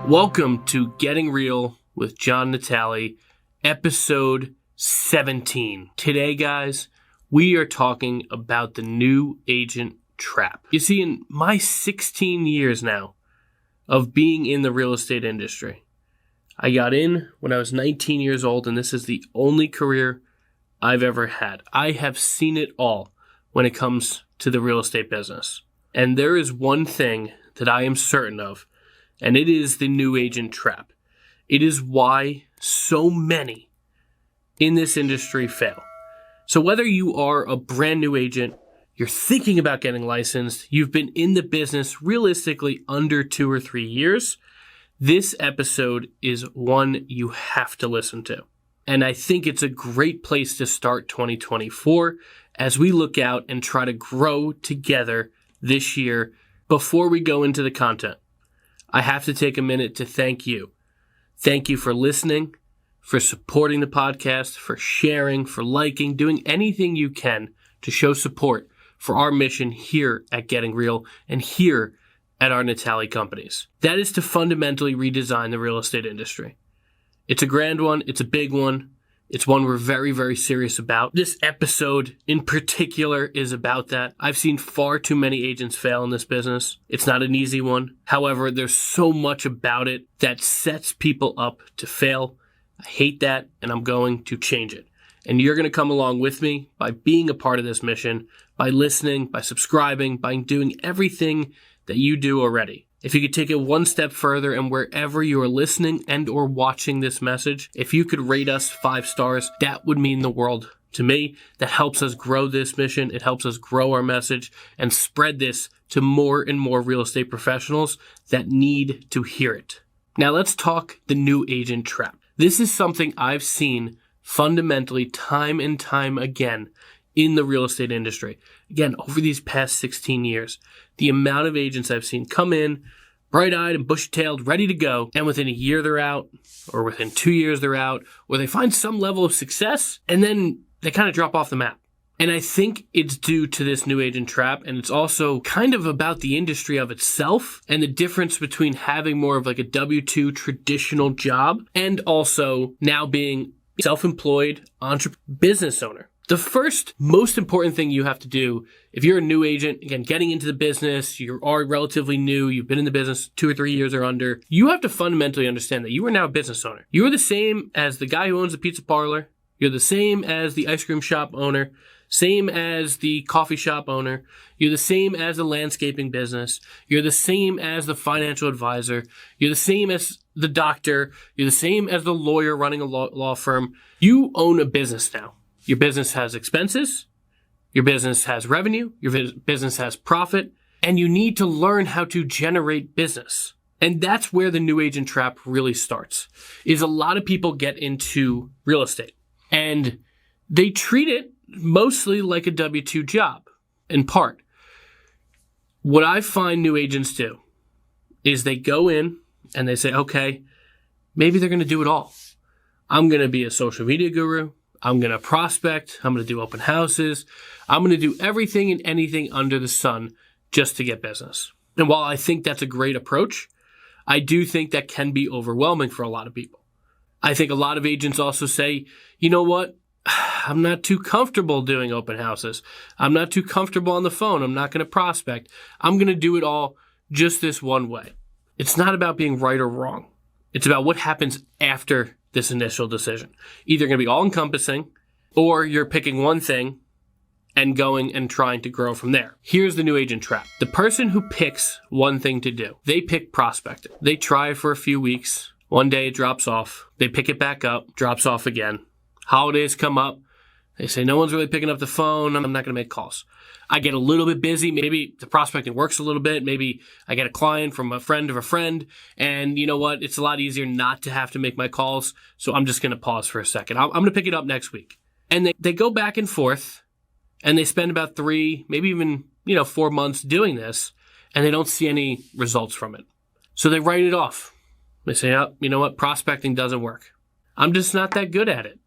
Welcome to Getting Real with John Natale, episode 17. Today, guys, we are talking about the new agent trap. You see, in my 16 years now of being in the real estate industry, I got in when I was 19 years old, and this is the only career I've ever had. I have seen it all when it comes to the real estate business. And there is one thing that I am certain of, and it is the new agent trap. It is why so many in this industry fail. So whether you are a brand new agent, you're thinking about getting licensed, you've been in the business realistically under 2 or 3 years, this episode is one you have to listen to. And I think it's a great place to start 2024 as we look out and try to grow together this year. Before we go into the content, I have to take a minute to thank you. Thank you for listening, for supporting the podcast, for sharing, for liking, doing anything you can to show support for our mission here at Getting Real and here at our Natale companies. That is to fundamentally redesign the real estate industry. It's a grand one. It's a big one. It's one we're very, very serious about. This episode in particular is about that. I've seen far too many agents fail in this business. It's not an easy one. However, there's so much about it that sets people up to fail. I hate that, and I'm going to change it. And you're going to come along with me by being a part of this mission, by listening, by subscribing, by doing everything that you do already. If you could take it one step further, and wherever you are listening and or watching this message, if you could rate us 5 stars, that would mean the world to me. That helps us grow this mission. It helps us grow our message and spread this to more and more real estate professionals that need to hear it. Now let's talk the new agent trap. This is something I've seen fundamentally time and time again in the real estate industry. Again, over these past 16 years, the amount of agents I've seen come in, bright-eyed and bushy-tailed, ready to go, and within a year they're out, or within 2 years they're out, or they find some level of success, and then they kind of drop off the map. And I think it's due to this new agent trap, and it's also kind of about the industry of itself and the difference between having more of like a W-2 traditional job and also now being self-employed business owner. The first most important thing you have to do if you're a new agent, again, getting into the business, you are relatively new, you've been in the business 2 or 3 years or under, you have to fundamentally understand that you are now a business owner. You are the same as the guy who owns the pizza parlor. You're the same as the ice cream shop owner, same as the coffee shop owner. You're the same as the landscaping business. You're the same as the financial advisor. You're the same as the doctor. You're the same as the lawyer running a law firm. You own a business now. Your business has expenses, your business has revenue, your business has profit, and you need to learn how to generate business. And that's where the new agent trap really starts, is a lot of people get into real estate and they treat it mostly like a W-2 job, in part. What I find new agents do is they go in and they say, okay, maybe they're going to do it all. I'm going to be a social media guru. I'm going to prospect. I'm going to do open houses. I'm going to do everything and anything under the sun just to get business. And while I think that's a great approach, I do think that can be overwhelming for a lot of people. I think a lot of agents also say, you know what? I'm not too comfortable doing open houses. I'm not too comfortable on the phone. I'm not going to prospect. I'm going to do it all just this one way. It's not about being right or wrong. It's about what happens after this initial decision. Either going to be all-encompassing, or you're picking one thing and going and trying to grow from there. Here's the new agent trap. The person who picks one thing to do, they pick prospecting. They try it for a few weeks. One day it drops off. They pick it back up, drops off again. Holidays come up. They say, no one's really picking up the phone. I'm not going to make calls. I get a little bit busy. Maybe the prospecting works a little bit. Maybe I get a client from a friend of a friend. And you know what? It's a lot easier not to have to make my calls. So I'm just going to pause for a second. I'm going to pick it up next week. And they go back and forth. And they spend about 3, maybe even 4 months doing this. And they don't see any results from it. So they write it off. They say, oh, you know what? Prospecting doesn't work. I'm just not that good at it.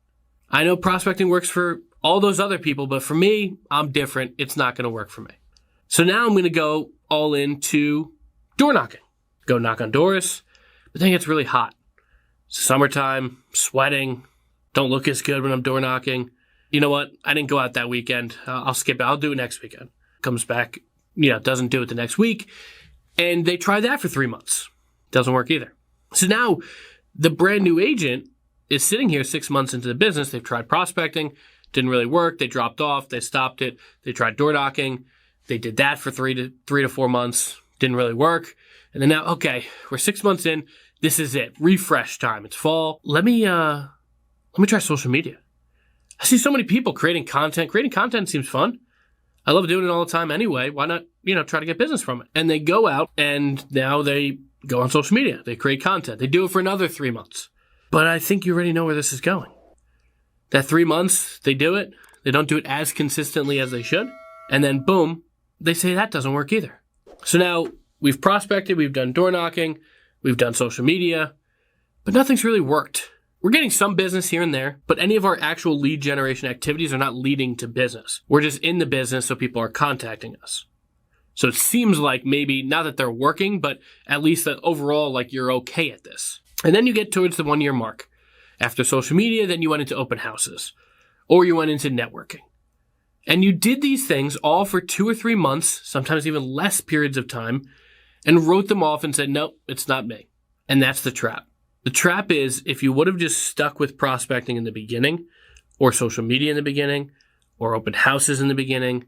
I know prospecting works for all those other people, but for me, I'm different. It's not going to work for me. So now I'm going to go all into door knocking. Go knock on doors, But then it gets really hot. Summertime, sweating, don't look as good when I'm door knocking. You know what? I didn't go out that weekend. I'll skip it. I'll do it next weekend. Comes back, doesn't do it the next week. And they try that for 3 months. Doesn't work either. So now the brand new agent is sitting here 6 months into the business. They've tried prospecting. Didn't really work. They dropped off. They stopped it. They tried door knocking. They did that for three to 4 months. Didn't really work. And then now, okay, we're 6 months in. This is it. Refresh time. It's fall. Let me try social media. I see so many people creating content. Creating content seems fun. I love doing it all the time anyway. Why not, try to get business from it? And they go out and now they go on social media. They create content. They do it for another 3 months. But I think you already know where this is going. That 3 months, they do it. They don't do it as consistently as they should. And then boom, they say that doesn't work either. So now we've prospected, we've done door knocking, we've done social media, but nothing's really worked. We're getting some business here and there, but any of our actual lead generation activities are not leading to business. We're just in the business, so people are contacting us. So it seems like maybe not that they're working, but at least that overall, like you're okay at this. And then you get towards the 1 year mark. After social media, then you went into open houses or you went into networking. And you did these things all for 2 or 3 months, sometimes even less periods of time, and wrote them off and said, nope, it's not me. And that's the trap. The trap is if you would have just stuck with prospecting in the beginning, or social media in the beginning, or open houses in the beginning,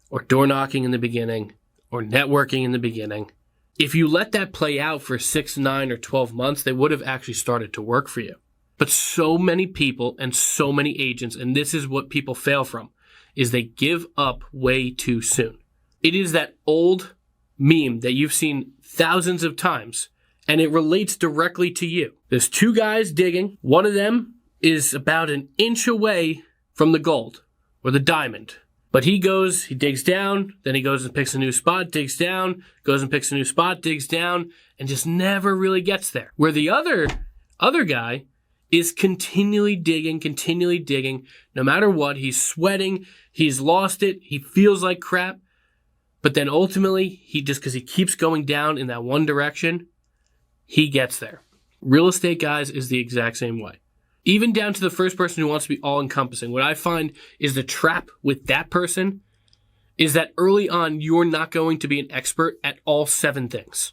or door knocking in the beginning, or networking in the beginning, if you let that play out for 6, 9, or 12 months, they would have actually started to work for you. But so many people and so many agents, and this is what people fail from, is they give up way too soon. It is that old meme that you've seen thousands of times, and it relates directly to you. There's 2 guys digging. One of them is about an inch away from the gold or the diamond. But he digs down, then he goes and picks a new spot, digs down, goes and picks a new spot, digs down, and just never really gets there. Where the other guy is continually digging, no matter what. He's sweating, he's lost it, he feels like crap. But then ultimately, because he keeps going down in that one direction, he gets there. Real estate, guys, is the exact same way. Even down to the first person who wants to be all-encompassing. What I find is the trap with that person is that early on, you're not going to be an expert at all 7 things.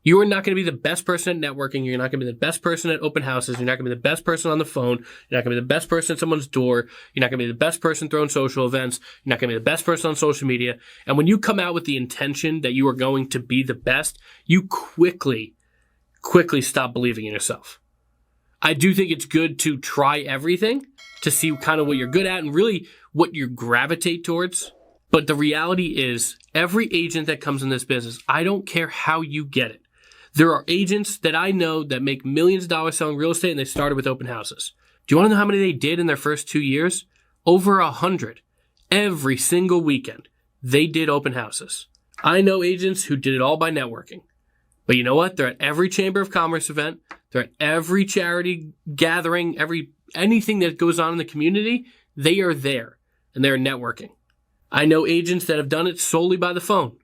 You are not going to be the best person at networking. You're not going to be the best person at open houses. You're not going to be the best person on the phone. You're not going to be the best person at someone's door. You're not going to be the best person throwing social events. You're not going to be the best person on social media. And when you come out with the intention that you are going to be the best, you quickly stop believing in yourself. I do think it's good to try everything to see kind of what you're good at and really what you gravitate towards. But the reality is every agent that comes in this business, I don't care how you get it. There are agents that I know that make millions of dollars selling real estate and they started with open houses. Do you want to know how many they did in their first 2 years? Over 100. Every single weekend, they did open houses. I know agents who did it all by networking. But you know what? They're at every Chamber of Commerce event. They're at every charity gathering, anything that goes on in the community. They are there and they're networking. I know agents that have done it solely by the phone.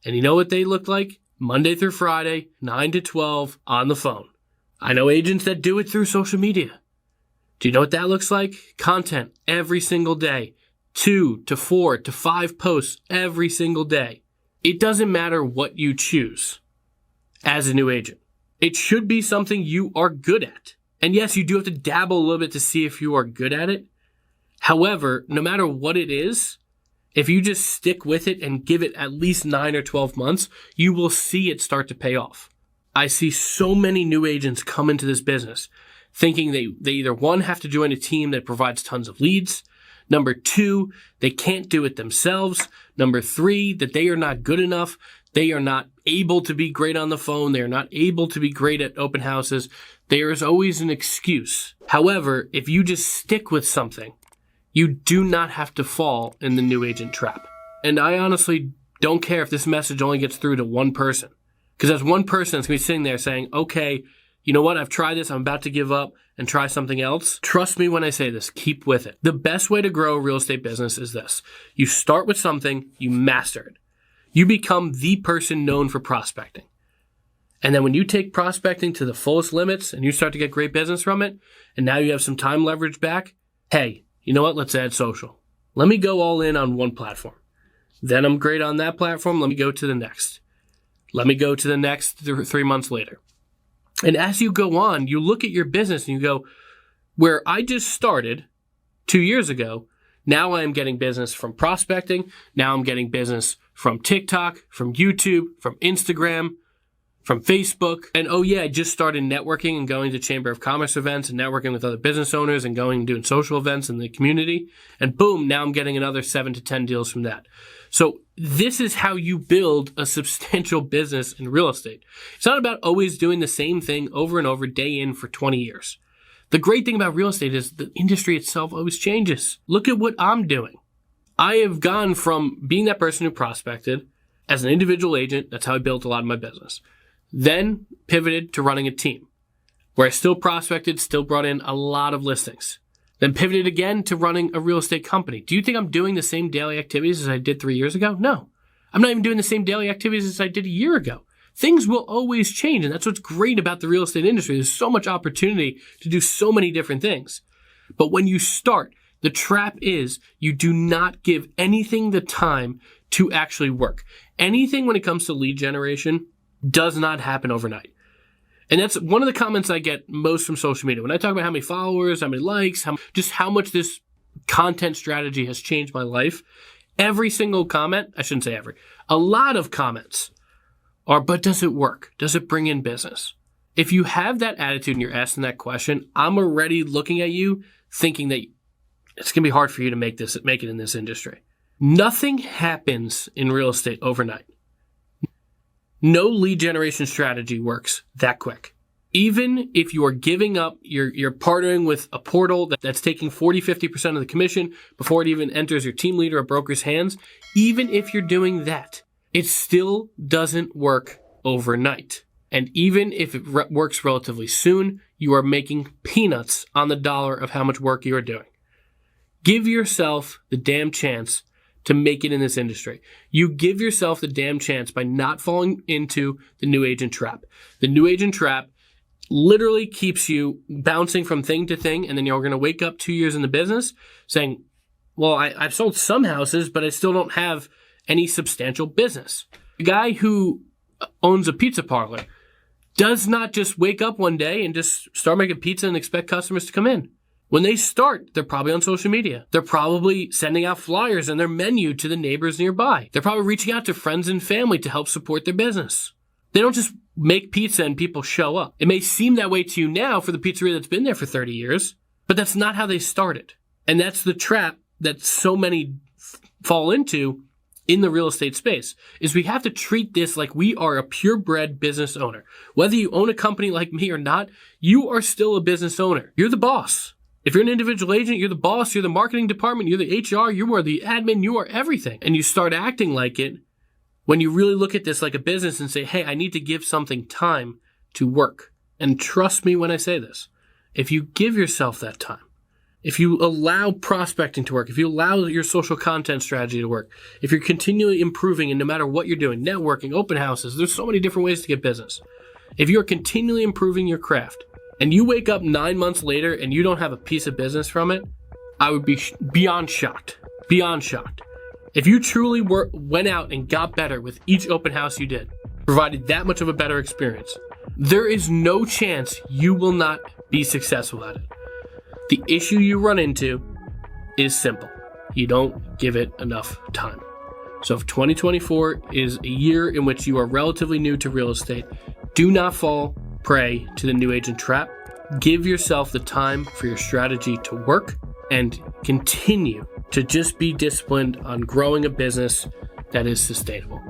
And you know what they look like? Monday through Friday, 9 to 12 on the phone. I know agents that do it through social media. Do you know what that looks like? Content every single day. 2 to 4 to 5 posts every single day. It doesn't matter what you choose as a new agent. It should be something you are good at. And yes, you do have to dabble a little bit to see if you are good at it. However, no matter what it is, if you just stick with it and give it at least 9 or 12 months, you will see it start to pay off. I see so many new agents come into this business thinking they either, 1, have to join a team that provides tons of leads. Number 2, they can't do it themselves. Number 3, that they are not good enough. They are not able to be great on the phone. They are not able to be great at open houses. There is always an excuse. However, if you just stick with something, you do not have to fall in the new agent trap. And I honestly don't care if this message only gets through to one person. Because as one person is going to be sitting there saying, okay, you know what? I've tried this. I'm about to give up and try something else. Trust me when I say this. Keep with it. The best way to grow a real estate business is this. You start with something, you master it. You become the person known for prospecting. And then when you take prospecting to the fullest limits and you start to get great business from it, and now you have some time leverage back, hey, you know what? Let's add social. Let me go all in on one platform. Then I'm great on that platform. Let me go to the next. Let me go to the next 3 months later. And as you go on, you look at your business and you go, where I just started 2 years ago, now I am getting business from prospecting. Now I'm getting business from TikTok, from YouTube, from Instagram, from Facebook. And oh yeah, I just started networking and going to Chamber of Commerce events and networking with other business owners and going and doing social events in the community. And boom, now I'm getting another 7 to 10 deals from that. So this is how you build a substantial business in real estate. It's not about always doing the same thing over and over, day in for 20 years. The great thing about real estate is the industry itself always changes. Look at what I'm doing. I have gone from being that person who prospected as an individual agent. That's how I built a lot of my business. Then pivoted to running a team where I still prospected, still brought in a lot of listings. Then pivoted again to running a real estate company. Do you think I'm doing the same daily activities as I did 3 years ago? No. I'm not even doing the same daily activities as I did a year ago. Things will always change, and that's what's great about the real estate industry. There's so much opportunity to do so many different things. But when you start, the trap is you do not give anything the time to actually work. Anything when it comes to lead generation does not happen overnight. And that's one of the comments I get most from social media. When I talk about how many followers, how many likes, how much this content strategy has changed my life, every single comment, I shouldn't say every, a lot of comments are, but does it work? Does it bring in business? If you have that attitude and you're asking that question, I'm already looking at you thinking that it's going to be hard for you to make it in this industry. Nothing happens in real estate overnight. No lead generation strategy works that quick. Even if you are giving up, you're partnering with a portal that's taking 40, 50% of the commission before it even enters your team leader or broker's hands, even if you're doing that, it still doesn't work overnight. And even if it works relatively soon, you are making peanuts on the dollar of how much work you are doing. Give yourself the damn chance to make it in this industry. You give yourself the damn chance by not falling into the new agent trap. The new agent trap literally keeps you bouncing from thing to thing, and then you're going to wake up 2 years in the business saying, well, I've sold some houses, but I still don't have any substantial business. The guy who owns a pizza parlor does not just wake up one day and just start making pizza and expect customers to come in. When they start, they're probably on social media. They're probably sending out flyers and their menu to the neighbors nearby. They're probably reaching out to friends and family to help support their business. They don't just make pizza and people show up. It may seem that way to you now for the pizzeria that's been there for 30 years, but that's not how they started. And that's the trap that so many fall into in the real estate space, is we have to treat this like we are a purebred business owner. Whether you own a company like me or not, you are still a business owner. You're the boss. If you're an individual agent, you're the boss, you're the marketing department, you're the HR, you are the admin, you are everything. And you start acting like it when you really look at this like a business and say, hey, I need to give something time to work. And trust me when I say this, if you give yourself that time, if you allow prospecting to work, if you allow your social content strategy to work, if you're continually improving and no matter what you're doing, networking, open houses, there's so many different ways to get business. If you're continually improving your craft, and you wake up 9 months later and you don't have a piece of business from it, I would be beyond shocked. Beyond shocked. If you truly went out and got better with each open house you did, provided that much of a better experience, there is no chance you will not be successful at it. The issue you run into is simple. You don't give it enough time. So if 2024 is a year in which you are relatively new to real estate, do not fall prey to the new agent trap. Give yourself the time for your strategy to work and continue to just be disciplined on growing a business that is sustainable.